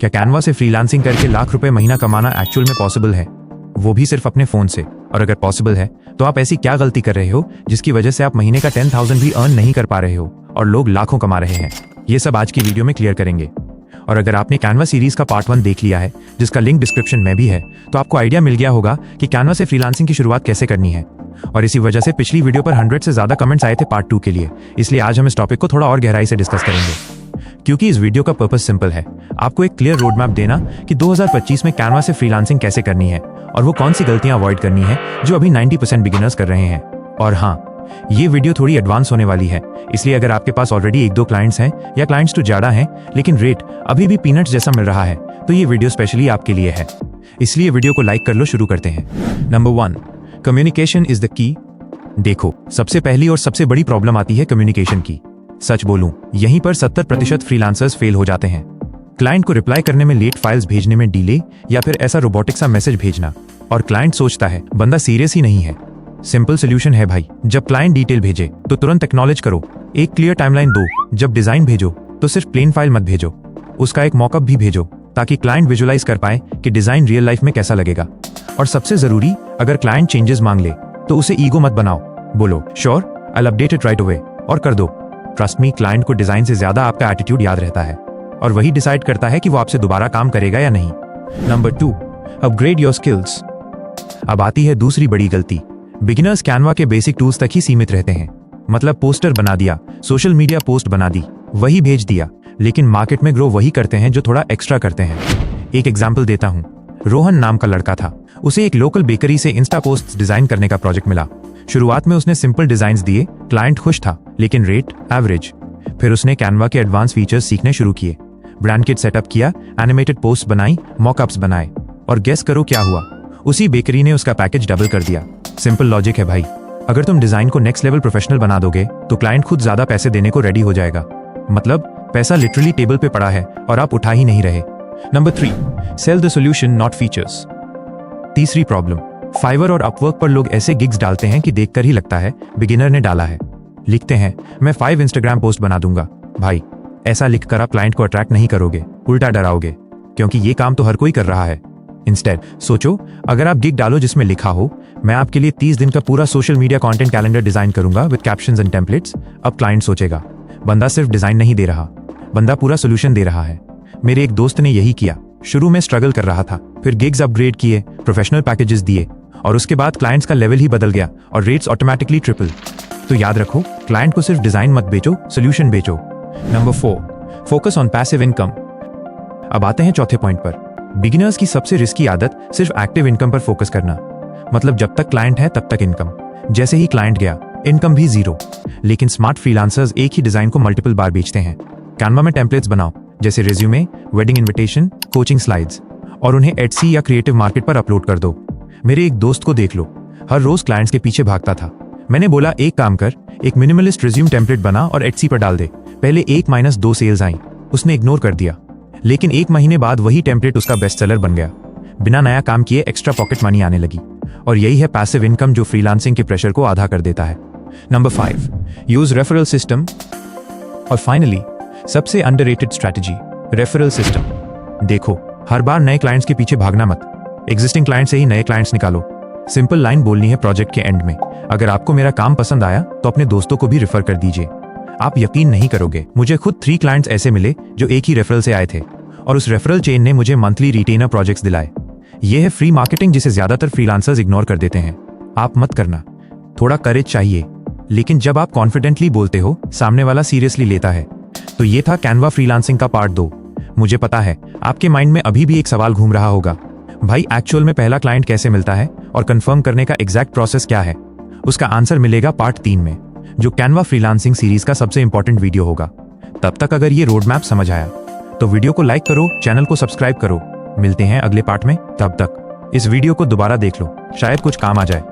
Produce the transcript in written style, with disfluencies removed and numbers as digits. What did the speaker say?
क्या कैनवा से फ्रीलांसिंग करके लाख रुपए महीना कमाना एक्चुअल में पॉसिबल है, वो भी सिर्फ अपने फोन से? और अगर पॉसिबल है तो आप ऐसी क्या गलती कर रहे हो जिसकी वजह से आप महीने का 10,000 भी अर्न नहीं कर पा रहे हो और लोग लाखों कमा रहे हैं? ये सब आज की वीडियो में क्लियर करेंगे। और अगर आपने कैनवा सीरीज का पार्ट 1 देख लिया है, जिसका लिंक डिस्क्रिप्शन में भी है, तो आपको आइडिया मिल गया होगा कि कैनवा से फ्रीलांसिंग की शुरुआत कैसे करनी है। और इसी वजह से पिछली वीडियो पर 100 से ज्यादा कमेंट्स आए थे पार्ट 2 के लिए। इसलिए आज हम इस टॉपिक को थोड़ा और गहराई से डिस्कस करेंगे, क्योंकि इस वीडियो का पर्पस सिंपल है, आपको एक क्लियर रोड मैप देना कि 2025 में कैनवा से फ्रीलांसिंग कैसे करनी है और वो कौन सी गलतियां अवॉइड करनी है जो अभी 90% बिगिनर्स कर रहे हैं। और हाँ, ये वीडियो थोड़ी एडवांस होने वाली है, इसलिए अगर आपके पास ऑलरेडी 1-2 क्लाइंट्स हैं या क्लाइंट्स तो ज्यादा हैं लेकिन रेट अभी भी पीनट्स जैसा मिल रहा है, तो ये वीडियो स्पेशली आपके लिए है। इसलिए वीडियो को लाइक कर लो। शुरू करते हैं। Number 1, communication is the key. देखो, सबसे पहली और सबसे बड़ी प्रॉब्लम आती है कम्युनिकेशन की। सच बोलूं, यहीं पर 70% फ्रीलांसर्स फेल हो जाते हैं। क्लाइंट को रिप्लाई करने में लेट, फाइल्स भेजने में डिले, या फिर ऐसा रोबोटिक सा मैसेज भेजना, और क्लाइंट सोचता है बंदा सीरियस ही नहीं है। सिंपल सोल्यूशन है भाई, जब क्लाइंट डिटेल भेजे तो तुरंत एक्नॉलेज करो, एक क्लियर टाइमलाइन दो। जब डिजाइन भेजो तो सिर्फ प्लेन फाइल मत भेजो, उसका एक मॉकअप भी भेजो ताकि क्लाइंट विजुअलाइज कर पाए कि डिजाइन रियल लाइफ में कैसा लगेगा। और सबसे जरूरी, अगर क्लाइंट चेंजेस मांग ले तो उसे ईगो मत बनाओ, बोलो sure, I will update it right away, और कर दो। ट्रस्ट मी, क्लाइंट को डिजाइन से ज्यादा आपका एटीट्यूड याद रहता है और वही डिसाइड करता है कि वो आपसे दोबारा काम करेगा या नहीं। Number 2, upgrade your skills. अब आती है दूसरी बड़ी गलती। बिगिनर्स कैनवा के बेसिक टूल्स तक ही सीमित रहते हैं। मतलब पोस्टर बना दिया, सोशल मीडिया पोस्ट बना दी, वही भेज दिया, लेकिन मार्केट में ग्रो वही करते हैं जो थोड़ा एक्स्ट्रा करते हैं। एक एग्जाम्पल देता हूं। रोहन नाम का लड़का था, उसे एक लोकल बेकरी से इंस्टा पोस्ट डिजाइन करने का प्रोजेक्ट मिला। शुरुआत में उसने सिंपल डिजाइन्स दिए, क्लाइंट खुश था, लेकिन रेट एवरेज। फिर उसने कैनवा के एडवांस फीचर्स सीखने शुरू किए, ब्रांड किट सेटअप किया, एनिमेटेड पोस्ट बनाई, मॉकअप्स बनाए, और गेस करो क्या हुआ? उसी बेकरी ने उसका पैकेज डबल कर दिया। सिंपल लॉजिक है भाई, अगर तुम डिजाइन को नेक्स्ट लेवल प्रोफेशनल बना दोगे तो क्लाइंट खुद ज्यादा पैसे देने को रेडी हो जाएगा। मतलब पैसा लिटरली टेबल पे पड़ा है और आप उठा ही नहीं रहे। Number 3, sell the solution not features. तीसरी प्रॉब्लम, फाइवर और अपवर्क पर लोग ऐसे गिग्स डालते हैं कि देखकर ही लगता है बिगिनर ने डाला है। लिखते हैं मैं 5 इंस्टाग्राम पोस्ट बना दूंगा। भाई, ऐसा लिखकर आप क्लाइंट को अट्रैक्ट नहीं करोगे, उल्टा डराओगे, क्योंकि ये काम तो हर कोई कर रहा है। इंस्टेड सोचो, अगर आप गिग डालो जिसमें लिखा हो मैं आपके लिए 30 दिन का पूरा social media content calendar design करूंगा विद कैप्शंस एंड टेम्पलेट्स। अब क्लाइंट सोचेगा बंदा सिर्फ डिजाइन नहीं दे रहा, बंदा पूरा सोल्यूशन दे रहा है। मेरे एक दोस्त ने यही किया, शुरू में स्ट्रगल कर रहा था, फिर गिग्स अपग्रेड किए, प्रोफेशनल पैकेजेस दिए, और उसके बाद क्लाइंट्स का लेवल ही बदल गया और रेट्स ऑटोमेटिकली ट्रिपल। तो याद रखो, क्लाइंट को सिर्फ डिजाइन मत बेचो, सोल्यूशन बेचो। Number 4, focus on passive income. अब आते हैं चौथे पॉइंट पर। बिगिनर्स की सबसे रिस्की आदत सिर्फ एक्टिव इनकम पर फोकस करना। मतलब जब तक क्लाइंट है तब तक इनकम, जैसे ही क्लाइंट गया इनकम भी जीरो। लेकिन स्मार्ट फ्रीलांसर्स एक ही डिजाइन को मल्टीपल बार बेचते हैं। कैनवा में टेम्पलेट्स बनाओ, जैसे resume, wedding invitation, coaching slides, और उन्हें एटसी या क्रिएटिव मार्केट पर अपलोड कर दो। मेरे एक दोस्त को देख लो, हर रोज क्लाइंट्स के पीछे भागता था। मैंने बोला एक काम कर, एक मिनिमलिस्ट रिज्यूम टेम्पलेट बना और एटसी पर डाल दे। पहले 1-2 सेल्स आई, उसने इग्नोर कर दिया, लेकिन 1 महीने बाद वही टेम्पलेट उसका बेस्ट सेलर बन गया। बिना नया काम किए एक्स्ट्रा पॉकेट मनी आने लगी। और यही है पैसिव इनकम जो फ्रीलांसिंग के प्रेशर को आधा कर देता है। Number 5, use referral system. और फाइनली, सबसे अंडररेटेड स्ट्रैटेजी, रेफरल सिस्टम। देखो, हर बार नए क्लाइंट्स के पीछे भागना मत, एग्जिस्टिंग क्लाइंट से ही नए क्लाइंट्स निकालो। सिंपल लाइन बोलनी है प्रोजेक्ट के एंड में, अगर आपको मेरा काम पसंद आया तो अपने दोस्तों को भी रेफर कर दीजिए। आप यकीन नहीं करोगे, मुझे खुद 3 क्लाइंट्स ऐसे मिले जो एक ही रेफरल से आए थे, और उस रेफरल चेन ने मुझे मंथली रिटेनर प्रोजेक्ट्स दिलाए। यह है फ्री मार्केटिंग, जिसे ज्यादातर फ्रीलांसर्स इग्नोर कर देते हैं। आप मत करना, थोड़ा करेज चाहिए, लेकिन जब आप कॉन्फिडेंटली बोलते हो सामने वाला सीरियसली लेता है। तो ये था कैनवा फ्रीलांसिंग का पार्ट 2। मुझे पता है आपके माइंड में अभी भी एक सवाल घूम रहा होगा, भाई एक्चुअल में पहला क्लाइंट कैसे मिलता है और कंफर्म करने का एग्जैक्ट प्रोसेस क्या है? उसका आंसर मिलेगा पार्ट 3 में, जो कैनवा फ्रीलांसिंग सीरीज का सबसे इंपॉर्टेंट वीडियो होगा। तब तक अगर ये रोड मैप समझ आया तो वीडियो को लाइक करो, चैनल को सब्सक्राइब करो। मिलते हैं अगले पार्ट में, तब तक इस वीडियो को दोबारा देख लो, शायद कुछ काम आ जाए।